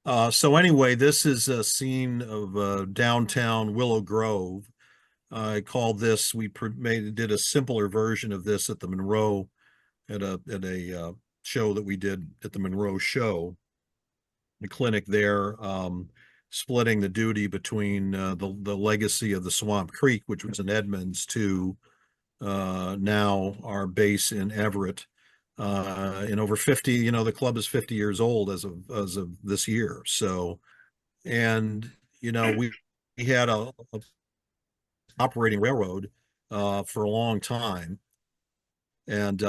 So anyway, this is a scene of downtown Willow Grove. I called this. Did a simpler version of this at the Monroe at a show that we did at the Monroe show, the clinic there, splitting the duty between the legacy of the Swamp Creek, which was in Edmonds, to now our base in Everett. In over 50, the club is 50 years old as of this year. So, and we had a operating railroad for a long time, and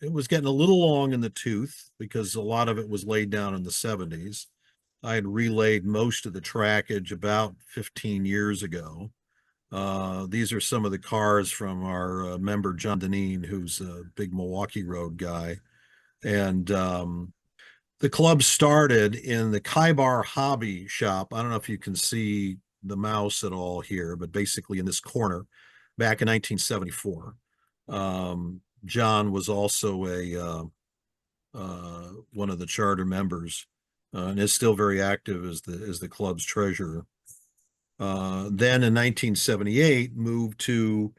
it was getting a little long in the tooth because a lot of it was laid down in the 70s. I had relayed most of the trackage about 15 years ago. These are some of the cars from our member John Deneen, who's a big Milwaukee Road guy. And the club started in the Kaibar Hobby Shop. I don't know if you can see the mouse at all here, but basically in this corner back in 1974. John was also one of the charter members and is still very active as the club's treasurer. Then in 1978, moved to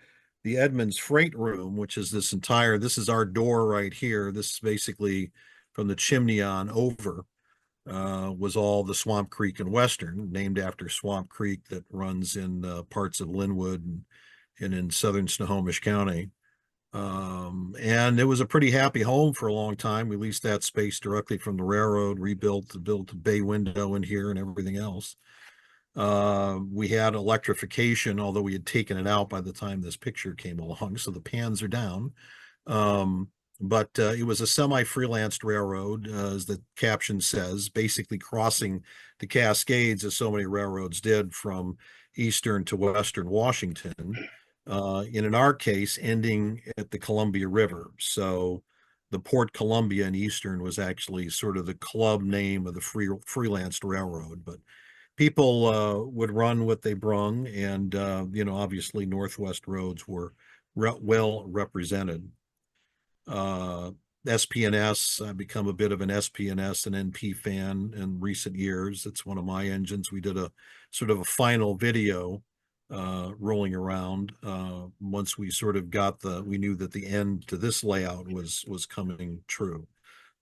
the Edmonds Freight Room, which is this is our door right here. This is basically from the chimney on over, was all the Swamp Creek and Western, named after Swamp Creek that runs in parts of Linwood and in southern Snohomish County. And it was a pretty happy home for a long time. We leased that space directly from the railroad, built a bay window in here and everything else. We had electrification, although we had taken it out by the time this picture came along, so the pans are down. But it was a semi-freelanced railroad, as the caption says, basically crossing the Cascades, as so many railroads did, from eastern to western Washington. In our case, ending at the Columbia River. So the Port Columbia in Eastern was actually sort of the club name of the freelanced railroad, but people would run what they brung, and obviously Northwest roads were well represented. uh SPNS, I've become a bit of an SPNS and NP fan in recent years. It's one of my engines. We did a sort of a final video rolling around once we sort of we knew that the end to this layout was coming true.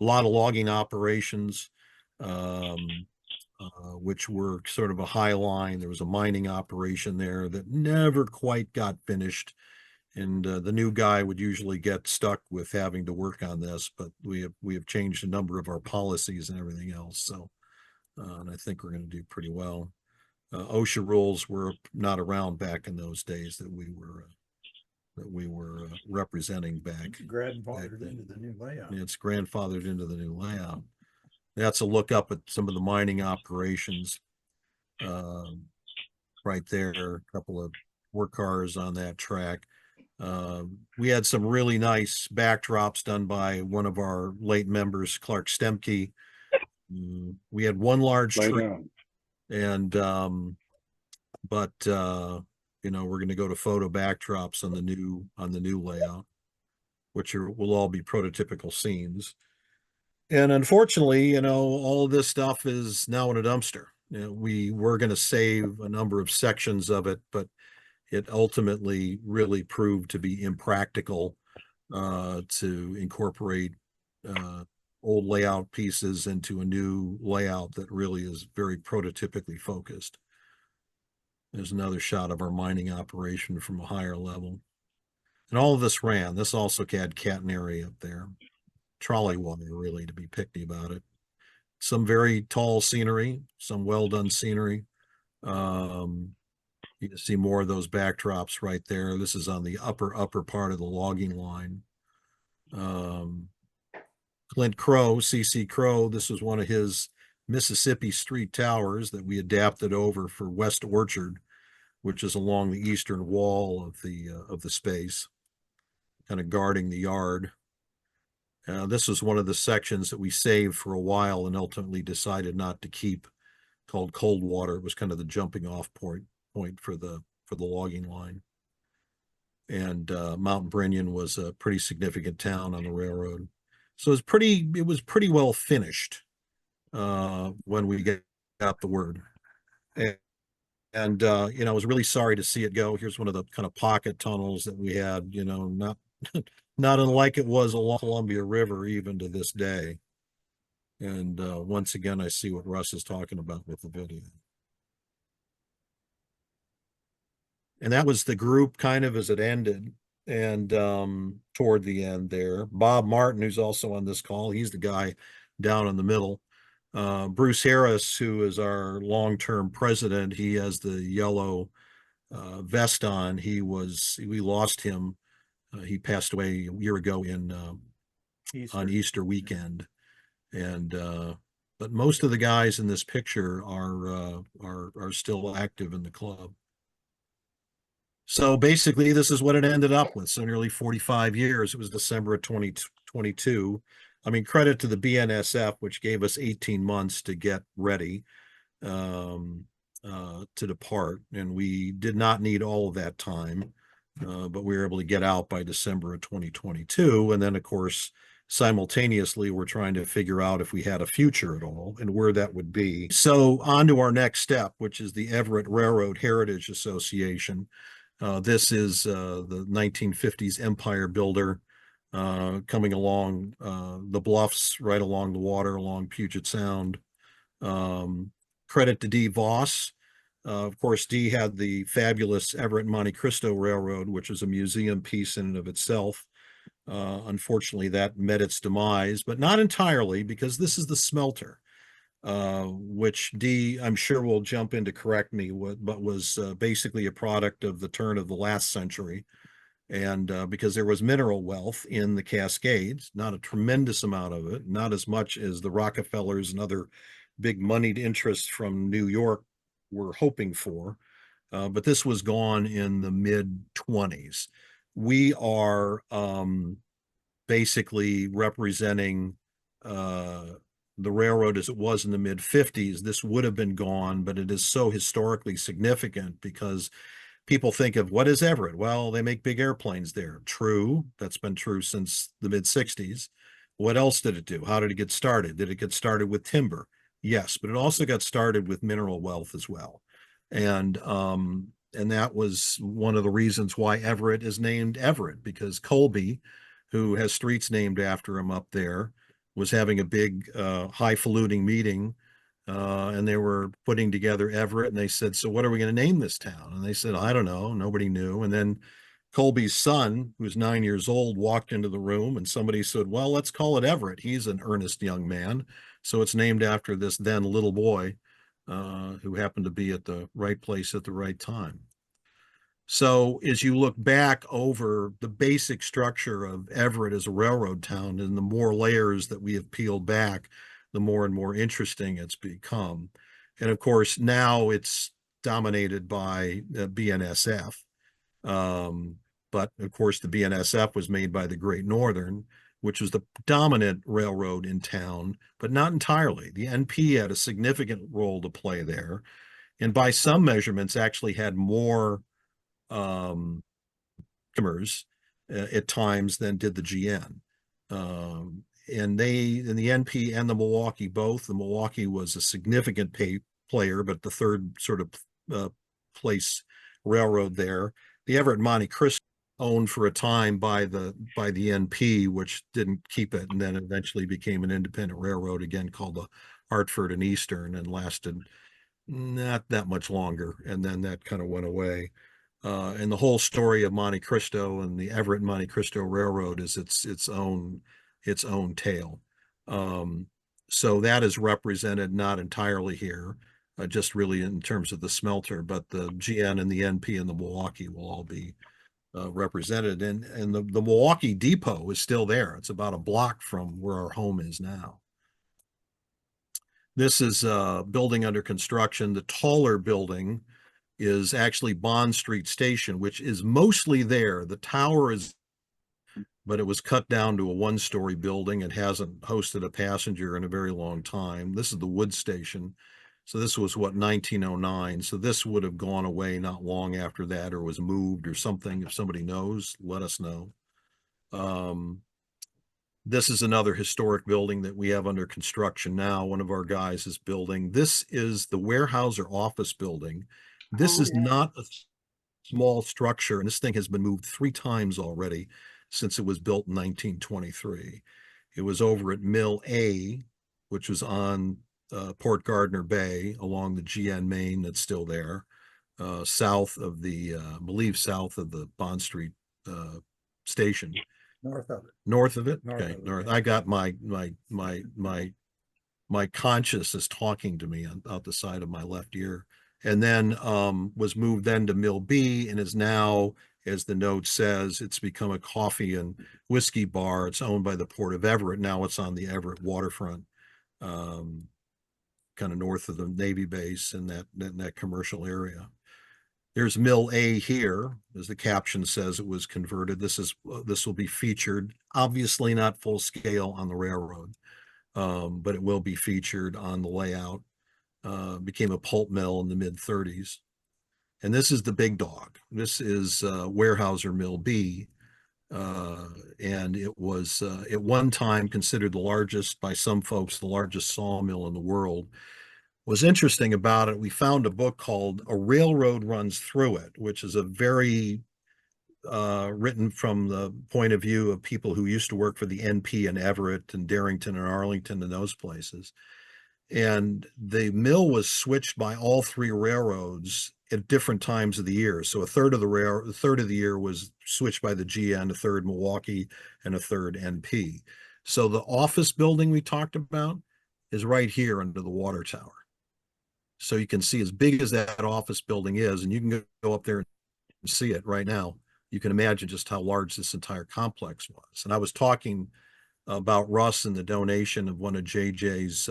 A lot of logging operations, um, which were sort of a high line. There was a mining operation there that never quite got finished, and the new guy would usually get stuck with having to work on this. But we have changed a number of our policies and everything else. So, and I think we're going to do pretty well. OSHA rules were not around back in those days that we were representing back Grandfathered then. into the new layout. It's grandfathered into the new layout. That's a look up at some of the mining operations. Right there, a couple of work cars on that track. We had some really nice backdrops done by one of our late members, Clark Stemke. We had one large Lay tree, down. and but we're going to go to photo backdrops on the new layout, which will all be prototypical scenes. And unfortunately, all of this stuff is now in a dumpster. We were going to save a number of sections of it, but it ultimately really proved to be impractical to incorporate old layout pieces into a new layout that really is very prototypically focused. There's another shot of our mining operation from a higher level. And all of this ran. This also had catenary up there. Trolley wire, really, to be picky about it. Some very tall scenery, some well done scenery. You can see more of those backdrops right there. This is on the upper part of the logging line. Clint Crow, C.C. Crow, this was one of his Mississippi Street towers that we adapted over for West Orchard, which is along the eastern wall of the space, kind of guarding the yard. This was one of the sections that we saved for a while and ultimately decided not to keep, called Coldwater. It was kind of the jumping off point for the logging line. And Mount Brinion was a pretty significant town on the railroad. So it was pretty well finished. when we got the word. And I was really sorry to see it go. Here's one of the kind of pocket tunnels that we had, not not unlike it was along Columbia River even to this day. And once again, I see what Russ is talking about with the video. And that was the group kind of as it ended. And toward the end there, Bob Martin, who's also on this call, he's the guy down in the middle. Bruce Harris, who is our long-term president, he has the yellow vest on. We lost him. He passed away a year ago on Easter weekend. And but most of the guys in this picture are still active in the club. So basically, this is what it ended up with. So nearly 45 years. It was December of 2022. I mean, credit to the BNSF, which gave us 18 months to get ready to depart. And we did not need all of that time, but we were able to get out by December of 2022. And then, of course, simultaneously, we're trying to figure out if we had a future at all and where that would be. So on to our next step, which is the Everett Railroad Heritage Association. This is the 1950s empire builder coming along the bluffs right along the water along Puget Sound. Credit to D. Voss. Of course, D had the fabulous Everett Monte Cristo Railroad, which is a museum piece in and of itself. Unfortunately, that met its demise, but not entirely, because this is the smelter, which D, I'm sure, will jump in to correct me, but was basically a product of the turn of the last century. And because there was mineral wealth in the Cascades, not a tremendous amount of it, not as much as the Rockefellers and other big moneyed interests from New York were hoping for. But this was gone in the mid 20s. We are basically representing the railroad as it was in the mid 50s. This would have been gone, but it is so historically significant because people think of what is Everett? Well, they make big airplanes there. True. That's been true since the mid 60s. What else did it do? How did it get started? Did it get started with timber? Yes, but it also got started with mineral wealth as well. And that was one of the reasons why Everett is named Everett, because Colby, who has streets named after him up there, was having a big highfalutin meeting, and they were putting together Everett, and they said, so what are we going to name this town? And they said, I don't know. Nobody knew. And then Colby's son, who's 9 years old, walked into the room, and somebody said, well, let's call it Everett. He's an earnest young man. So it's named after this then little boy who happened to be at the right place at the right time. So as you look back over the basic structure of Everett as a railroad town, and the more layers that we have peeled back, the more and more interesting it's become. And of course, now it's dominated by BNSF. But of course, the BNSF was made by the Great Northern, which was the dominant railroad in town, but not entirely. The NP had a significant role to play there, and by some measurements actually had more customers at times than did the GN. And the NP and the Milwaukee both. The Milwaukee was a significant player, but the third sort of place railroad there. The Everett Monte Cristo owned for a time by the NP, which didn't keep it, and then eventually became an independent railroad again called the Hartford and Eastern, and lasted not that much longer, and then that kind of went away. And the whole story of Monte Cristo and the Everett Monte Cristo Railroad is its own tale. So that is represented not entirely here, just really in terms of the smelter, but the GN and the NP and the Milwaukee will all be represented. And the Milwaukee Depot is still there. It's about a block from where our home is now. This is a building under construction. The taller building is actually Bond Street Station, which is mostly there. The tower is, but it was cut down to a one-story building. It hasn't hosted a passenger in a very long time. This is the Wood Station. So this was what, 1909. So this would have gone away not long after that, or was moved or something. If somebody knows, let us know. This is another historic building that we have under construction now. One of our guys is building. This is the warehouse or office building. This Oh, is yeah. not a small structure, and this thing has been moved 3 times already since it was built in 1923. It was over at Mill A, which was on Port Gardner Bay along the GN Main that's still there, south of I believe south of the Bond Street station. North of it. North of it? North Okay, of it, north. yeah. I got my conscious is talking to me out the side of my left ear. And then was moved then to Mill B and is now, as the note says, it's become a coffee and whiskey bar. It's owned by the Port of Everett. Now it's on the Everett waterfront, um, kind of north of the Navy base in that commercial area. There's Mill A here, as the caption says, it was converted. This will be featured, obviously not full scale on the railroad, but it will be featured on the layout. Became a pulp mill in the mid-30s. And this is the big dog. This is Weyerhaeuser Mill B. And it was at one time considered the largest, by some folks, the largest sawmill in the world. What's interesting about it, we found a book called A Railroad Runs Through It, which is a very written from the point of view of people who used to work for the NP in Everett and Darrington and Arlington and those places. And the mill was switched by all 3 railroads at different times of the year. So a third of the year was switched by the GN, a third Milwaukee, and a third NP. So the office building we talked about is right here under the water tower. So you can see as big as that office building is, and you can go up there and see it right now. You can imagine just how large this entire complex was. And I was talking about Russ and the donation of one of JJ's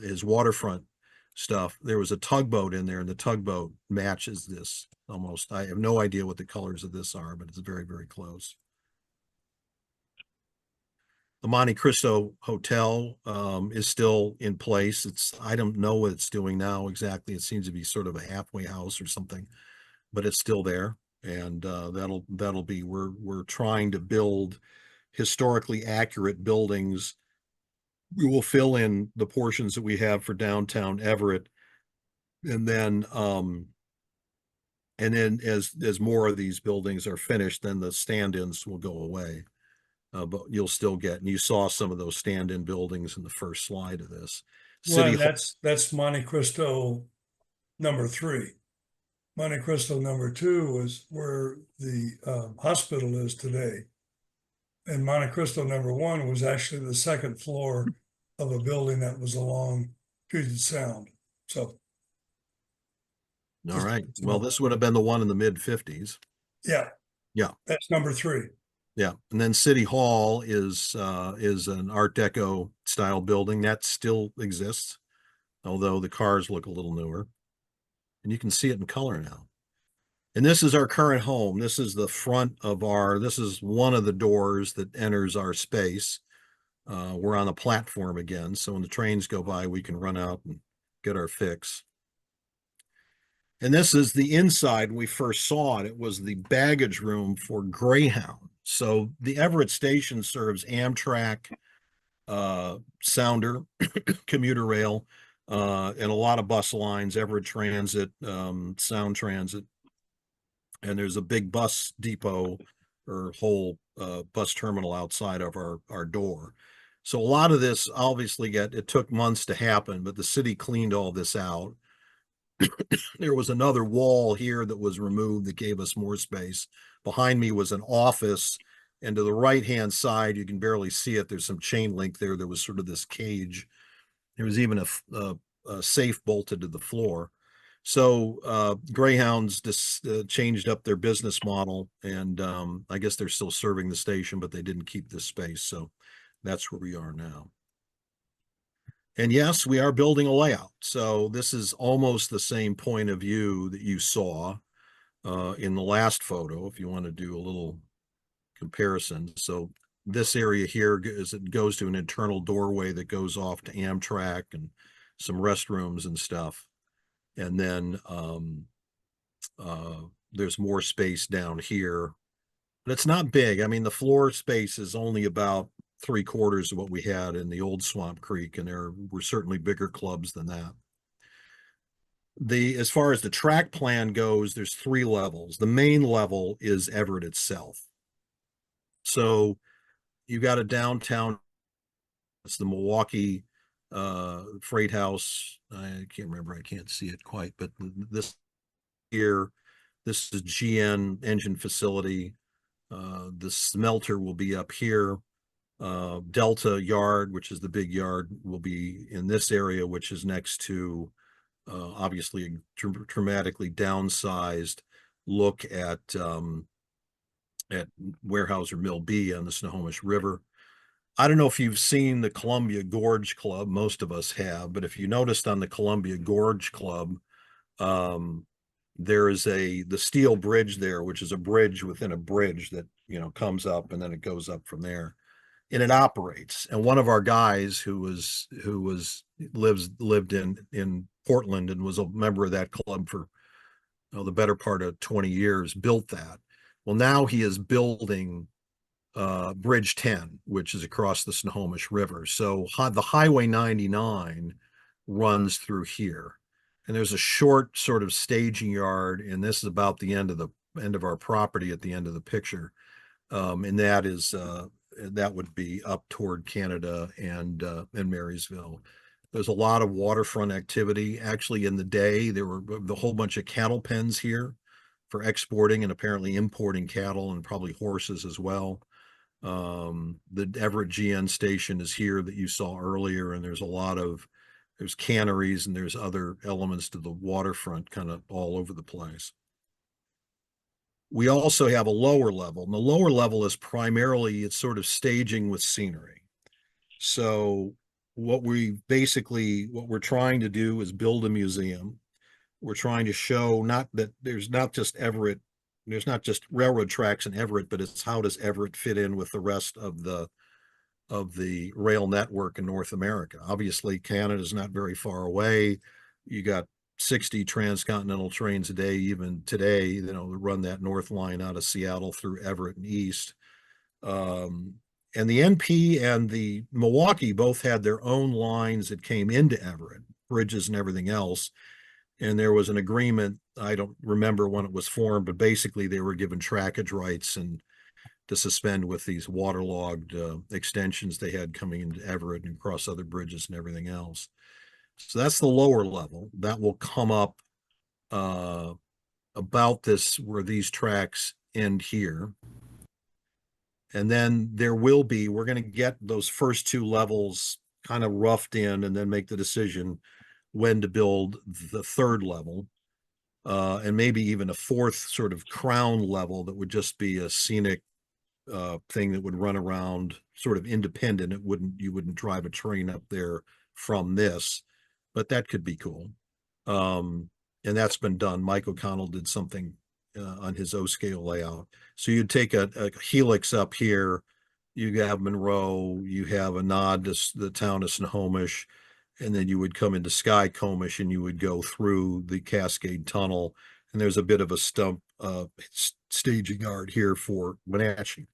his waterfront stuff. There was a tugboat in there, and the tugboat matches this almost. I have no idea what the colors of this are, but it's very, very close. The Monte Cristo Hotel is still in place. I don't know what it's doing now exactly. It seems to be sort of a halfway house or something, but it's still there. And that'll be, we're trying to build historically accurate buildings. We will fill in the portions that we have for downtown Everett. And then as more of these buildings are finished, then the stand-ins will go away. But you'll still get, and you saw some of those stand-in buildings in the first slide of this. Well, that's Monte Cristo #3. Monte Cristo #2 is where the hospital is today. And Monte Cristo #1 was actually the second floor of a building that was along Puget Sound. So. All right. Well, this would have been the one in the mid-50s. Yeah. Yeah. That's #3. Yeah. And then City Hall is an Art Deco style building that still exists, although the cars look a little newer. And you can see it in color now. And this is our current home. This is the front of this is one of the doors that enters our space. We're on a platform again, so when the trains go by, we can run out and get our fix. And this is the inside. When we first saw it, it was the baggage room for Greyhound. So the Everett station serves Amtrak, Sounder, commuter rail, and a lot of bus lines, Everett Transit, Sound Transit. And there's a big bus depot or whole bus terminal outside of our door. So a lot of this obviously it took months to happen, but the city cleaned all this out. There was another wall here that was removed that gave us more space. Behind me was an office, and to the right-hand side, you can barely see it. There's some chain link there. There was sort of this cage. There was even a safe bolted to the floor. So Greyhounds just changed up their business model, and I guess they're still serving the station, but they didn't keep this space. So that's where we are now. And yes, we are building a layout. So this is almost the same point of view that you saw in the last photo, if you want to do a little comparison. So this area here it goes to an internal doorway that goes off to Amtrak and some restrooms and stuff. And then there's more space down here but it's not big. I mean, the floor space is only about 3/4 of what we had in the old Swamp Creek, and there were certainly bigger clubs than that. As far as the track plan goes, there's 3 levels. The main level is Everett itself. So you've got a downtown, it's the Milwaukee Freight House. I can't remember, I can't see it quite, but this here, this is GN engine facility. The smelter will be up here. Delta Yard, which is the big yard, will be in this area, which is next to obviously a dramatically downsized look at Weyerhaeuser Mill B on the Snohomish River. I don't know if you've seen the Columbia Gorge Club. Most of us have, but if you noticed on the Columbia Gorge Club, um, there is the steel bridge there, which is a bridge within a bridge that, comes up and then it goes up from there, and it operates. And one of our guys lived in Portland and was a member of that club for the better part of 20 years, built that. Well, now he is building Bridge 10, which is across the Snohomish River. So the Highway 99 runs through here, and there's a short sort of staging yard, and this is about the end of our property at the end of the picture, and that would be up toward Canada and Marysville. There's a lot of waterfront activity. Actually, in the day, there were the whole bunch of cattle pens here for exporting and apparently importing cattle and probably horses as well. The Everett GN station is here that you saw earlier, and there's canneries and there's other elements to the waterfront kind of all over the place. We also have a lower level, and the lower level is primarily, it's sort of staging with scenery. So what we're trying to do is build a museum. We're trying to show not that there's not just railroad tracks in Everett, but it's how does Everett fit in with the rest of the rail network in North America. Obviously, Canada's not very far away. You got 60 transcontinental trains a day, even today, that run that north line out of Seattle through Everett and east. And the NP and the Milwaukee both had their own lines that came into Everett, bridges and everything else. And there was an agreement, I don't remember when it was formed, but basically they were given trackage rights and to suspend with these waterlogged extensions they had coming into Everett and across other bridges and everything else. So that's the lower level. That will come up about this, where these tracks end here. And then we're going to get those first 2 levels kind of roughed in and then make the decision when to build the 3rd level. And maybe even a 4th sort of crown level that would just be a scenic thing that would run around sort of independent. You wouldn't drive a train up there from this, but that could be cool. And that's been done. Mike O'Connell did something on his O-scale layout. So you'd take a helix up here, you have Monroe, you have a nod to the town of Snohomish, and then you would come into Skykomish and you would go through the Cascade Tunnel, and there's a bit of a stump staging yard here for Wenatchee.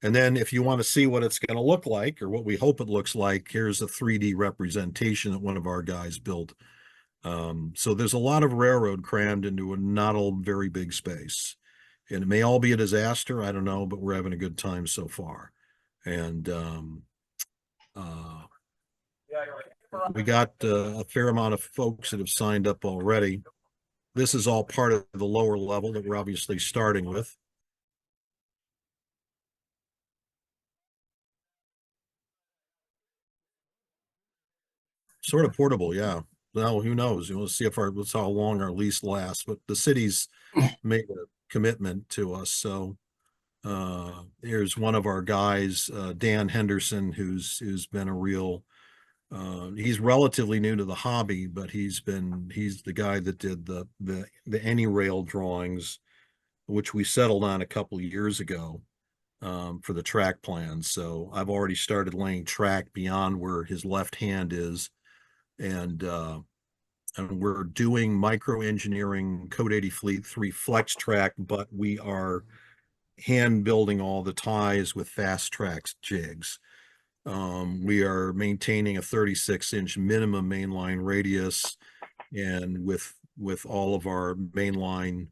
And then if you want to see what it's going to look like, or what we hope it looks like, here's a 3D representation that one of our guys built. So there's a lot of railroad crammed into a not a very big space. And it may all be a disaster, I don't know, but we're having a good time so far. And we got a fair amount of folks that have signed up already. This is all part of the lower level that we're obviously starting with. Sort of portable, yeah. Well, who knows? We'll see let's how long our lease lasts. But the city's made a commitment to us. So here's one of our guys, Dan Henderson, who's been a real he's relatively new to the hobby, but he's the guy that did the any rail drawings, which we settled on a couple of years ago for the track plan. So I've already started laying track beyond where his left hand is, and we're doing micro engineering Code 80 Fleet 3 flex track, but we are hand building all the ties with fast track jigs. We are maintaining a 36-inch minimum mainline radius, and with all of our mainline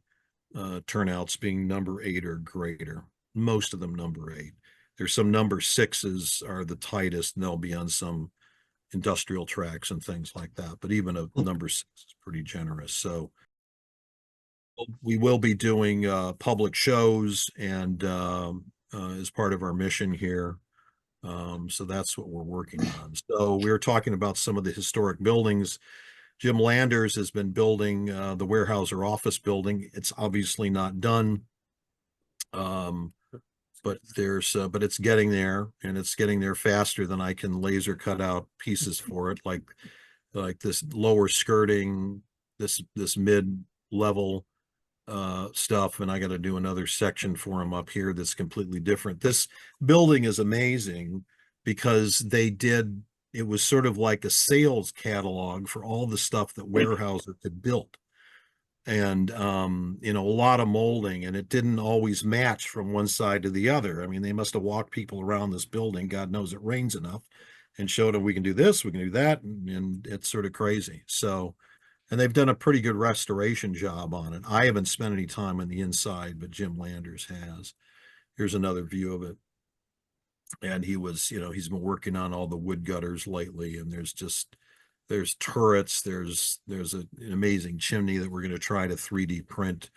turnouts being number 8 or greater, most of them number 8. There's some number 6s are the tightest, and they'll be on some industrial tracks and things like that. But even a number 6 is pretty generous. So we will be doing public shows and as part of our mission here. So that's what we're working on. So we were talking about some of the historic buildings. Jim Landers has been building the Weyerhaeuser office building. It's obviously not done. But it's getting there, and it's getting there faster than I can laser cut out pieces for it, like this lower skirting, this mid-level stuff, and I got to do another section for him up here that's completely different. This building is amazing because it was sort of like a sales catalog for all the stuff that Weyerhaeuser had built. And a lot of molding, and it didn't always match from one side to the other. I mean, they must have walked people around this building, God knows it rains enough, and showed them we can do this, we can do that, and it's sort of crazy. So, and they've done a pretty good restoration job on it. I haven't spent any time on the inside, but Jim Landers has. Here's another view of it. And he's been working on all the wood gutters lately, and there's turrets, there's an amazing chimney that we're going to try to 3D print.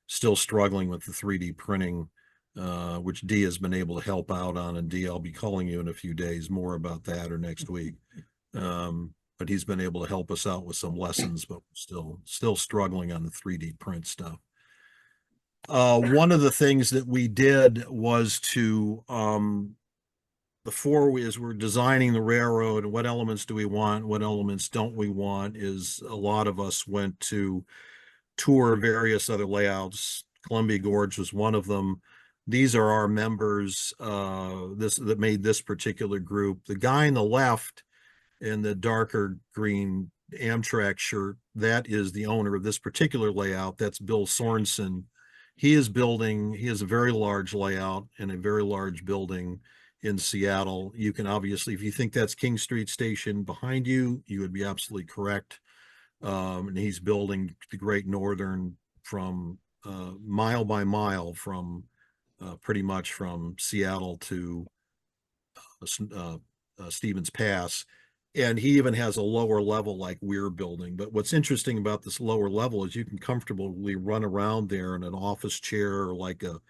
Still struggling with the 3D printing, which Dee has been able to help out on. And Dee, I'll be calling you in a few days more about that, or next week. But he's been able to help us out with some lessons, but we're still struggling on the 3D print stuff. One of the things that we did was to as we're designing the railroad, and what elements do we want, what elements don't we want, is a lot of us went to tour various other layouts. Columbia Gorge was one of them. These are our members that made this particular group. The guy on the left in the darker green Amtrak shirt, that is the owner of this particular layout. That's Bill Sorensen. He has a very large layout and a very large building in Seattle. You can obviously, if you think that's King Street Station behind you, you would be absolutely correct. And he's building the Great Northern from mile by mile from pretty much from Seattle to Stevens Pass. And he even has a lower level like we're building. But what's interesting about this lower level is you can comfortably run around there in an office chair, or like a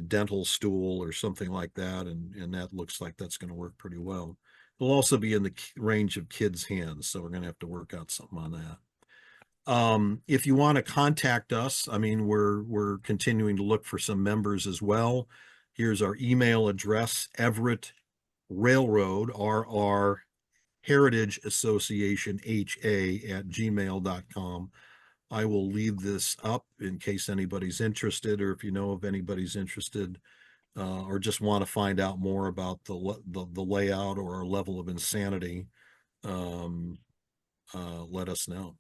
dental stool or something like that. And that looks like that's going to work pretty well. It'll also be in the range of kids' hands, so we're going to have to work out something on that. If you want to contact us, I mean, we're continuing to look for some members as well. Here's our email address: Everett Railroad, RR Heritage Association, HA@gmail.com. I will leave this up in case anybody's interested, or if you know of anybody's interested, or just want to find out more about the layout or our level of insanity, let us know.